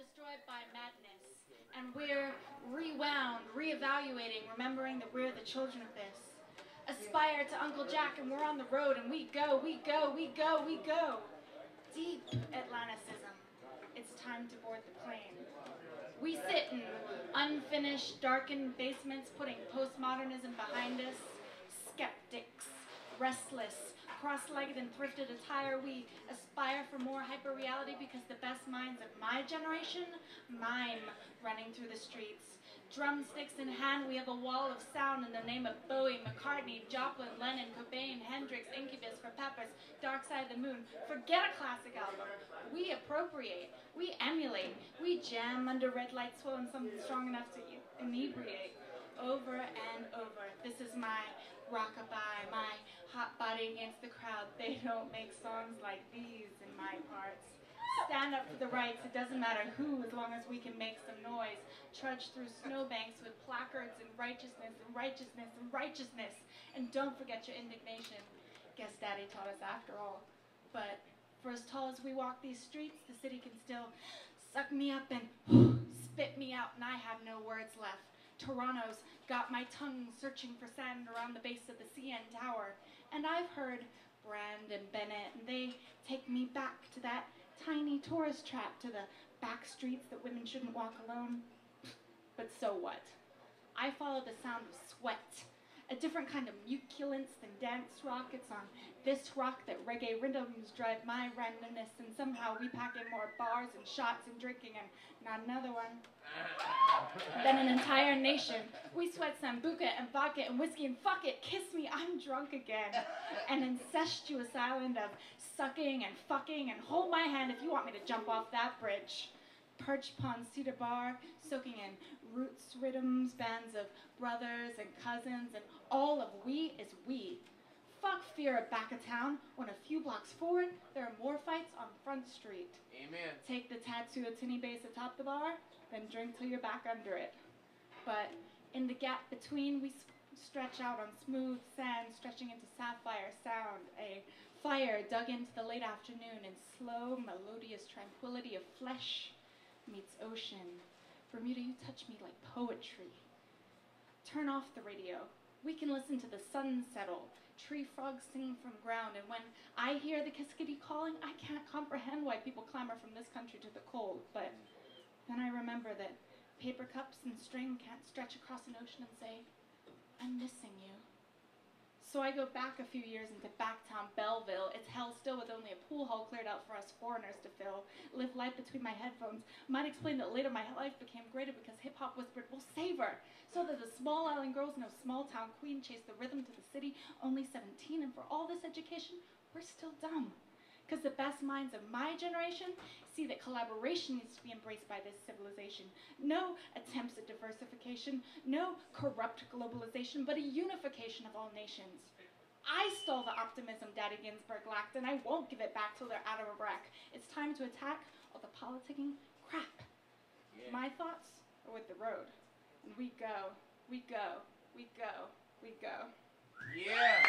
destroyed by madness, and we're rewound, reevaluating, remembering that we're the children of this. Aspire to Uncle Jack, and we're on the road, and we go, we go, we go, we go. Deep Atlanticism. It's time to board the plane. We sit in unfinished, darkened basements, putting postmodernism behind us. Skeptics, restless, cross-legged and thrifted attire, we aspire for more hyper-reality because the best minds of my generation mime running through the streets. Drumsticks in hand, we have a wall of sound in the name of Bowie, McCartney, Joplin, Lennon, Cobain, Hendrix, Incubus, for Peppers, Dark Side of the Moon. Forget a classic album. We appropriate, we emulate, we jam under red lights swelling something strong enough to inebriate. Over and over. This is my rockabye, my hot body against the crowd. They don't make songs like these in my parts. Stand up for the rights, it doesn't matter who, as long as we can make some noise. Trudge through snowbanks with placards and righteousness and righteousness and righteousness. And don't forget your indignation. Guess Daddy taught us after all. But for as tall as we walk these streets, the city can still suck me up and spit me out, and I have no words left. Toronto's got my tongue searching for sand around the base of the CN Tower. And I've heard Brand and Bennett, and they take me back to that tiny tourist trap, to the back streets that women shouldn't walk alone. But so what? I follow the sound of sweat, a different kind of muculence than dance rock. It's on this rock that reggae rhythms drive my randomness, and somehow we pack in more bars and shots and drinking and not another one. Then an entire nation. We sweat sambuca and vodka and whiskey and fuck it, kiss me, I'm drunk again. An incestuous island of sucking and fucking, and hold my hand if you want me to jump off that bridge. Perch Pond Cedar Bar, soaking in roots rhythms, bands of brothers and cousins, and all of we is we. Fuck fear of back of town, when a few blocks forward, there are more fights on Front Street. Amen. Take the tattoo of tinny bass atop the bar, then drink till you're back under it. But in the gap between, we stretch out on smooth sand, stretching into sapphire sound, a fire dug into the late afternoon in slow, melodious tranquility of flesh meets ocean. Bermuda, you touch me like poetry. Turn off the radio. We can listen to the sun settle, tree frogs sing from ground, and when I hear the kiskadee calling, I can't comprehend why people clamor from this country to the cold, but then I remember that paper cups and string can't stretch across an ocean and say, I'm missing you. So I go back a few years into Backtown Belleville. It's hell still with only a pool hall cleared out for us foreigners to fill. Live life between my headphones. Might explain that later my life became greater because hip-hop whispered, we'll save her. So that the small island girls, no small-town queen, chase the rhythm to the city, only 17, and for all this education, we're still dumb. Because the best minds of my generation see that collaboration needs to be embraced by this civilization. No attempts at diversification, no corrupt globalization, but a unification of all nations. I stole the optimism Daddy Ginsburg lacked, and I won't give it back till they're out of a wreck. It's time to attack all the politicking crap. Yeah. My thoughts are with the road. And we go, we go, we go, we go. Yeah!